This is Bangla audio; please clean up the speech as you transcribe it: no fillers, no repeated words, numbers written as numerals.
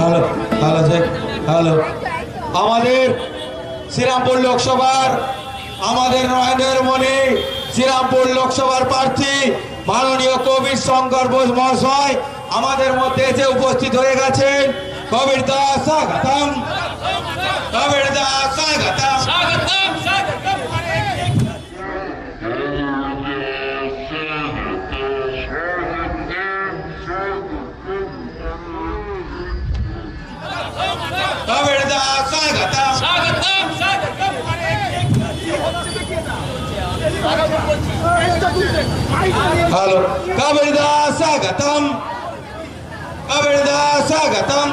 হ্যালো হ্যালো হ্যালো আমাদের শ্রীরামপুর লোকসভার আমাদের নয়নের মণি শ্রীরামপুর লোকসভার প্রার্থী মাননীয় কবির শঙ্কর বোস মহাশয় আমাদের মধ্যে এসে উপস্থিত হয়ে গেছেন। কবির দা স্বাগতম, কবির দা স্বাগতম। কবির দা স্বাগতম, হ্যালো কবির দা স্বাগতম, কবির দা স্বাগতম।